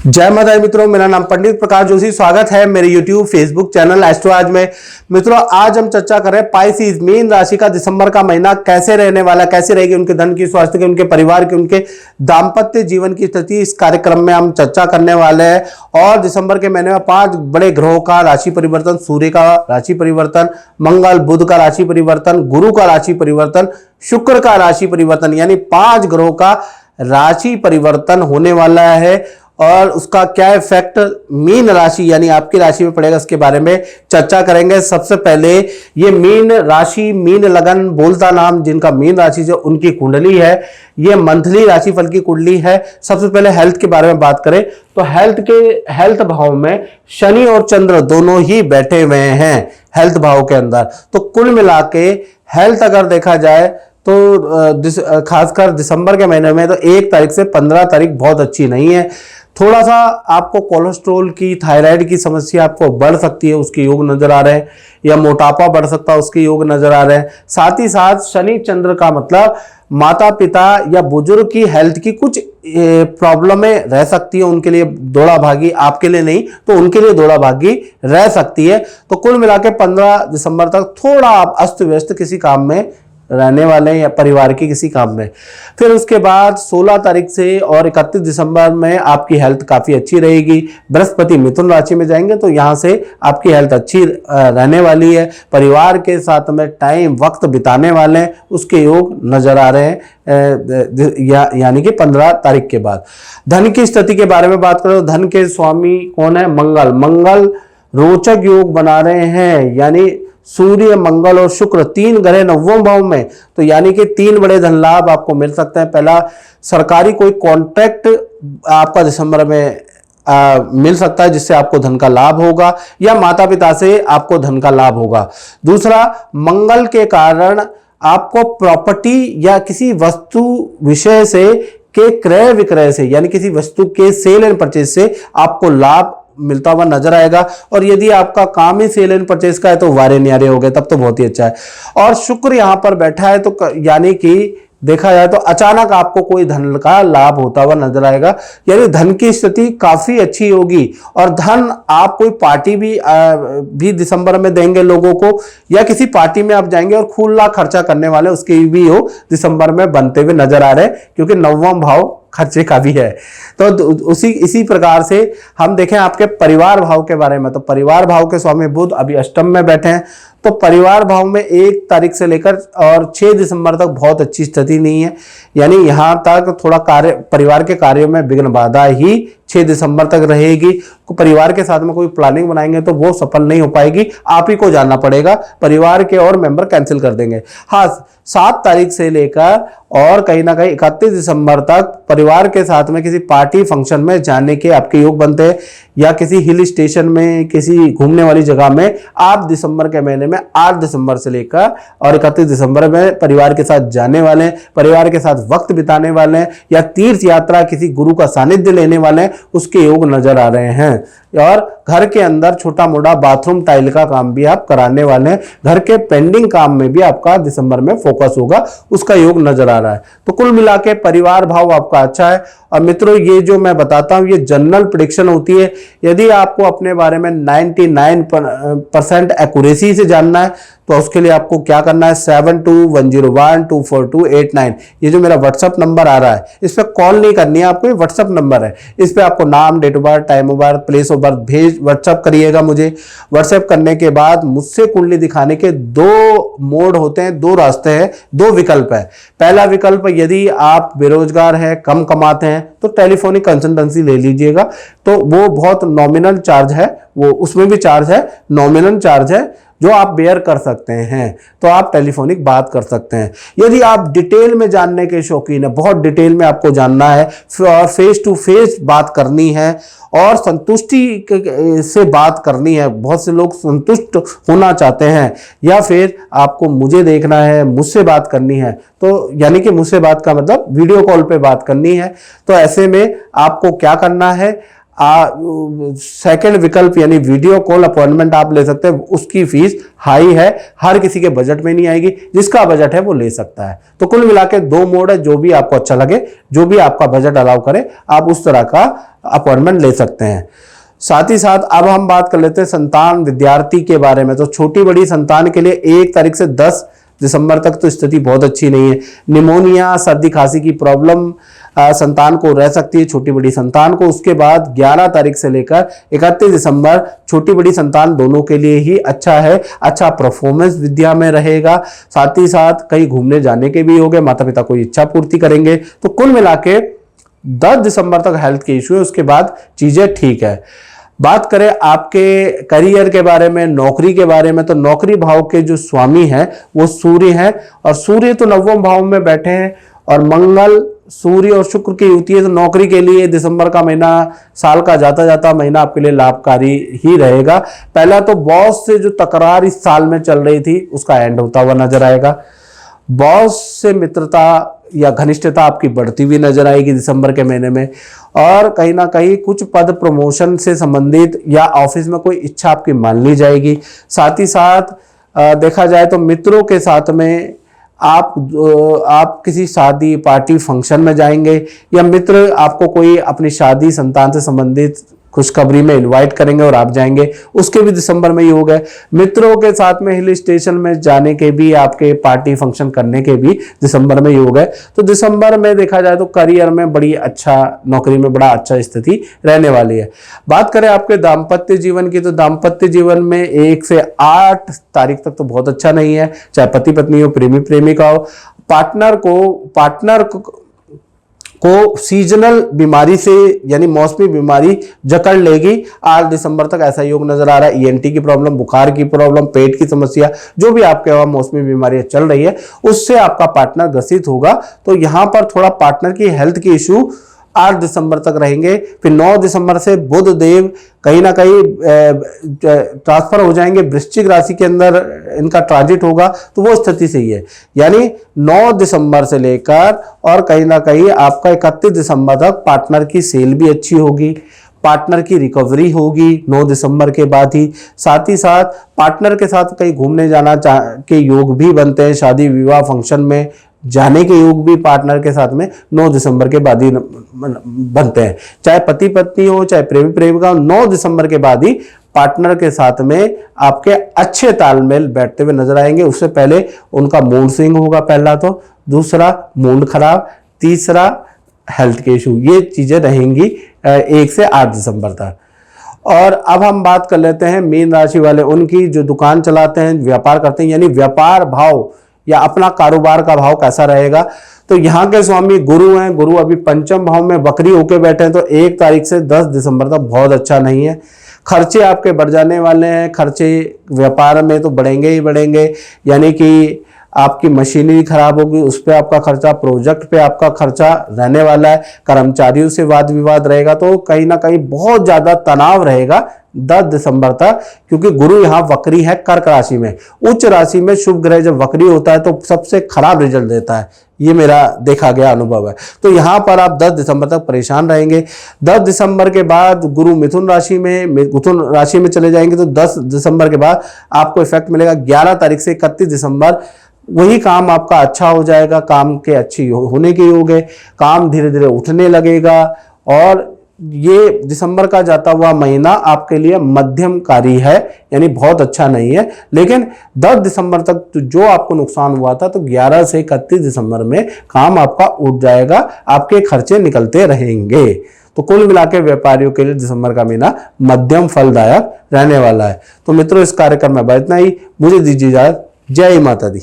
जय माता दी मित्रों, मेरा नाम पंडित प्रकाश जोशी। स्वागत है मेरे YouTube फेसबुक चैनल एस्ट्रो आज में। मित्रों, आज हम चर्चा कर रहे हैं पाइसेस मीन राशि का दिसंबर का महीना कैसे रहने वाला, कैसे रहेगी उनके धन की, स्वास्थ्य की, उनके परिवार की, उनके दाम्पत्य जीवन की स्थिति। इस कार्यक्रम में हम चर्चा करने वाले हैं। और दिसंबर के महीने में 5 बड़े ग्रहों का राशि परिवर्तन, सूर्य का राशि परिवर्तन, मंगल बुध का राशि परिवर्तन, गुरु का राशि परिवर्तन, शुक्र का राशि परिवर्तन, यानी 5 ग्रहों का राशि परिवर्तन होने वाला है। और उसका क्या इफेक्ट मीन राशि यानी आपकी राशि में पड़ेगा, इसके बारे में चर्चा करेंगे। सबसे पहले ये मीन राशि, मीन लगन बोलता नाम जिनका मीन राशि जो उनकी कुंडली है, ये मंथली राशिफल की कुंडली है। सबसे पहले हेल्थ के बारे में बात करें तो हेल्थ भाव में शनि और चंद्र दोनों ही बैठे हुए हैं हेल्थ भाव के अंदर। तो कुल मिला के हेल्थ अगर देखा जाए तो खासकर दिसंबर के महीने में तो 1 तारीख से 15 तारीख बहुत अच्छी नहीं है। थोड़ा सा आपको कोलेस्ट्रोल की, थायराइड की समस्या आपको बढ़ सकती है, उसके योग नजर आ रहे हैं, या मोटापा बढ़ सकता है, उसके योग नजर आ रहे हैं। साथ ही साथ शनि चंद्र का मतलब माता पिता या बुजुर्ग की हेल्थ की कुछ प्रॉब्लमें रह सकती है, उनके लिए दौड़ा भागी, आपके लिए नहीं तो उनके लिए दौड़ा भागी रह सकती है। तो कुल मिला के 15 दिसंबर तक थोड़ा आप अस्त व्यस्त किसी काम में रहने वाले हैं या परिवार के किसी काम में। फिर उसके बाद 16 तारीख से और 31 दिसंबर में आपकी हेल्थ काफी अच्छी रहेगी। बृहस्पति मिथुन राशि में जाएंगे तो यहां से आपकी हेल्थ अच्छी रहने वाली है। परिवार के साथ में टाइम वक्त बिताने वाले हैं, उसके योग नजर आ रहे हैं यानी कि 15 तारीख के बाद। धन की स्थिति के बारे में बात करें तो धन के स्वामी कौन है? मंगल रोचक योग बना रहे हैं, यानी सूर्य, मंगल और शुक्र 3 ग्रह 9वें भाव में। तो यानी कि 3 बड़े धन लाभ आपको मिल सकते हैं। पहला, सरकारी कोई कॉन्ट्रैक्ट आपका दिसंबर में मिल सकता है जिससे आपको धन का लाभ होगा, या माता पिता से आपको धन का लाभ होगा। दूसरा, मंगल के कारण आपको प्रॉपर्टी या किसी वस्तु विषय से के क्रय विक्रय से, यानी किसी वस्तु के सेल एंड परचेज से आपको लाभ मिलता हुआ नजर आएगा। और यदि आपका काम ही सेल एंड परचेज का है तो वारे न्यारे हो गए, तब तो बहुत ही अच्छा है। और शुक्र यहां पर बैठा है तो यानी कि देखा जाए तो अचानक आपको कोई धन का लाभ होता हुआ नजर आएगा, यानी धन की स्थिति काफी अच्छी होगी। और धन आप कोई पार्टी भी दिसंबर में देंगे लोगों को, या किसी पार्टी में आप जाएंगे और खुला खर्चा करने वाले उसके भी हो दिसंबर में बनते हुए नजर आ रहे हैं, क्योंकि 9वां भाव खर्चे का भी है। तो इसी प्रकार से हम देखें आपके परिवार भाव के बारे में, तो परिवार भाव के स्वामी बुध अभी अष्टम में बैठे हैं। तो परिवार भाव में 1 तारीख से लेकर और 6 दिसंबर तक बहुत अच्छी स्थिति नहीं है, यानी यहां तक थोड़ा परिवार के कार्यों में विघ्न बाधा ही 6 दिसंबर तक रहेगी। परिवार के साथ में कोई प्लानिंग बनाएंगे तो वो सफल नहीं हो पाएगी, आप ही को जानना पड़ेगा, परिवार के और मेंबर कैंसिल कर देंगे। हाँ, 7 तारीख से लेकर और कहीं ना कहीं 31 दिसंबर तक परिवार के साथ में किसी पार्टी फंक्शन में जाने के आपके योग बनते हैं, या किसी हिल स्टेशन में, किसी घूमने वाली जगह में आप दिसंबर के महीने में 8 दिसंबर से लेकर और 31 दिसंबर में परिवार के साथ जाने वाले हैं, परिवार के साथ वक्त बिताने वाले हैं, या तीर्थ यात्रा किसी गुरु का सानिध्य लेने वाले हैं, उसके योग नजर आ रहे हैं। और घर के अंदर छोटा मोटा बाथरूम टाइल का काम भी आप कराने वाले हैं। घर के पेंडिंग काम में भी आपका दिसंबर में फोकस होगा, उसका योग नजर आ रहा है। तो कुल मिला के परिवार भाव आपका अच्छा है। और मित्रों, ये जो मैं बताता हूं ये जनरल प्रेडिक्शन होती है। यदि आपको अपने बारे में 99% एक्यूरेसी से जानना है तो उसके लिए आपको क्या करना है, 7210124289, ये जो मेरा व्हाट्सएप नंबर आ रहा है, इस पर कॉल नहीं करनी है आपको, ये व्हाट्सएप नंबर है। इस पर आपको नाम, date of birth, time of birth, place of birth WhatsApp करिएगा मुझे। व्हाट्सएप करने के बाद मुझसे कुंडली दिखाने के 2 मोड होते हैं, 2 रास्ते हैं, 2 विकल्प है। पहला विकल्प, यदि आप बेरोजगार हैं, कम कमाते हैं तो टेलीफोनिक कंसल्टेंसी ले लीजिएगा, तो वो बहुत नॉमिनल चार्ज है, वो उसमें भी चार्ज है, नॉमिनल चार्ज है जो आप बेयर कर सकते हैं, तो आप टेलीफोनिक बात कर सकते हैं। यदि आप डिटेल में जानने के शौकीन है, बहुत डिटेल में आपको जानना है, फेस टू फेस बात करनी है और संतुष्टि से बात करनी है, बहुत से लोग संतुष्ट होना चाहते हैं, या फिर आपको मुझे देखना है, मुझसे बात करनी है, तो यानी कि मुझसे बात का मतलब वीडियो कॉल पे बात करनी है, तो ऐसे में आपको क्या करना है, सेकंड विकल्प यानी वीडियो कॉल अपॉइंटमेंट आप ले सकते हैं, उसकी फीस हाई है, हर किसी के बजट में नहीं आएगी, जिसका बजट है वो ले सकता है। तो कुल मिला के 2 मोड है, जो भी आपको अच्छा लगे, जो भी आपका बजट अलाउ करे, आप उस तरह का अपॉइंटमेंट ले सकते हैं। साथ ही साथ अब हम बात कर लेते हैं संतान विद्यार्थी के बारे में। तो छोटी बड़ी संतान के लिए 1 तारीख से 10 दिसंबर तक तो स्थिति बहुत अच्छी नहीं है। निमोनिया, सर्दी खांसी की प्रॉब्लम संतान को रह सकती है, छोटी बड़ी संतान को। उसके बाद 11 तारीख से लेकर 31 दिसंबर छोटी बड़ी संतान दोनों के लिए ही अच्छा है। अच्छा परफॉर्मेंस विद्या में रहेगा, साथ ही साथ कहीं घूमने जाने के भी होंगे, माता पिता कोई इच्छा पूर्ति करेंगे। तो कुल मिला के 10 दिसंबर तक हेल्थ के इश्यू है, उसके बाद चीजें ठीक है। बात करें आपके करियर के बारे में, नौकरी के बारे में, तो नौकरी भाव के जो स्वामी हैं वो सूर्य हैं, और सूर्य तो 9वें भाव में बैठे हैं, और मंगल, सूर्य और शुक्र की युति है। तो नौकरी के लिए दिसंबर का महीना, साल का जाता जाता महीना आपके लिए लाभकारी ही रहेगा। पहला तो बॉस से जो तकरार इस साल में चल रही थी उसका एंड होता हुआ नजर आएगा। बॉस से मित्रता या घनिष्ठता आपकी बढ़ती हुई नजर आएगी दिसंबर के महीने में, और कहीं ना कहीं कुछ पद प्रमोशन से संबंधित या ऑफिस में कोई इच्छा आपकी मान ली जाएगी। साथ ही साथ देखा जाए तो मित्रों के साथ में आप किसी शादी, पार्टी, फंक्शन में जाएंगे, या मित्र आपको कोई अपनी शादी, संतान से संबंधित खुशखबरी में इनवाइट करेंगे और आप जाएंगे, उसके भी दिसंबर में ही हो गए। मित्रों के साथ में हिल स्टेशन में जाने के भी, आपके पार्टी फंक्शन करने के भी दिसंबर में ही हो गए। तो दिसंबर में देखा जाए तो करियर में बड़ी अच्छा, नौकरी में बड़ा अच्छा स्थिति रहने वाली है। बात करें आपके दाम्पत्य जीवन की, तो दाम्पत्य जीवन में 1 से 8 तारीख तक तो बहुत अच्छा नहीं है, चाहे पति पत्नी हो, प्रेमी प्रेमिका हो। पार्टनर को सीजनल बीमारी से यानी मौसमी बीमारी जकड़ लेगी। 8 दिसंबर तक ऐसा योग नजर आ रहा है। ईएनटी की प्रॉब्लम, बुखार की प्रॉब्लम, पेट की समस्या, जो भी आपके वहां मौसमी बीमारी चल रही है उससे आपका पार्टनर ग्रसित होगा। तो यहां पर थोड़ा पार्टनर की हेल्थ की इशू 8 दिसंबर तक रहेंगे। फिर 9 दिसंबर से बुध देव कहीं ना कहीं ट्रांसफर हो जाएंगे, वृश्चिक राशि के अंदर इनका ट्रांजिट होगा, तो वो स्थिति सही है। यानी 9 दिसंबर से लेकर और कहीं ना कहीं आपका 31 दिसंबर तक पार्टनर की सेल भी अच्छी होगी, पार्टनर की रिकवरी होगी 9 दिसंबर के बाद ही। साथ ही साथ पार्टनर के साथ कहीं घूमने जाना के योग भी बनते हैं, शादी विवाह फंक्शन में जाने के योग भी पार्टनर के साथ में 9 दिसंबर के बाद ही बनते हैं। चाहे पति पत्नी हो, चाहे प्रेमी प्रेमिका हो, 9 दिसंबर के बाद ही पार्टनर के साथ में आपके अच्छे तालमेल बैठते हुए नजर आएंगे। उससे पहले उनका मूड स्विंग होगा, पहला तो, दूसरा मूड खराब, तीसरा हेल्थ के इशू, ये चीजें रहेंगी 1 से 8 दिसंबर तक। और अब हम बात कर लेते हैं मीन राशि वाले, उनकी जो दुकान चलाते हैं, व्यापार करते हैं, यानी व्यापार भाव या अपना कारोबार का भाव कैसा रहेगा। तो यहाँ के स्वामी गुरु हैं, गुरु अभी पंचम भाव में वक्री होके बैठे हैं, तो 1 तारीख से 10 दिसंबर तक बहुत अच्छा नहीं है। खर्चे आपके बढ़ जाने वाले हैं, खर्चे व्यापार में तो बढ़ेंगे ही बढ़ेंगे, यानी कि आपकी मशीनरी खराब होगी, उस पर आपका खर्चा, प्रोजेक्ट पे आपका खर्चा रहने वाला है, कर्मचारियों से वाद विवाद रहेगा, तो कहीं ना कहीं बहुत ज्यादा तनाव रहेगा 10 दिसंबर तक, क्योंकि गुरु यहाँ वक्री है कर्क राशि में। उच्च राशि में शुभ ग्रह जब वक्री होता है तो सबसे खराब रिजल्ट देता है, ये मेरा देखा गया अनुभव है। तो यहाँ पर आप 10 दिसंबर तक परेशान रहेंगे। 10 दिसंबर के बाद गुरु मिथुन राशि में चले जाएंगे, तो 10 दिसंबर के बाद आपको इफेक्ट मिलेगा। 11 तारीख से 31 दिसंबर वही काम आपका अच्छा हो जाएगा, काम के अच्छी होने के योग है, काम धीरे धीरे उठने लगेगा। और ये दिसंबर का जाता हुआ महीना आपके लिए मध्यमकारी है, यानी बहुत अच्छा नहीं है। लेकिन 10 दिसंबर तक तो जो आपको नुकसान हुआ था, तो 11 से 31 दिसंबर में काम आपका उठ जाएगा, आपके खर्चे निकलते रहेंगे। तो कुल मिलाकर व्यापारियों के लिए दिसंबर का महीना मध्यम फलदायक रहने वाला है। तो मित्रों, इस कार्यक्रम में इतना ही। मुझे दीजिए इजाजत। जय माता दी।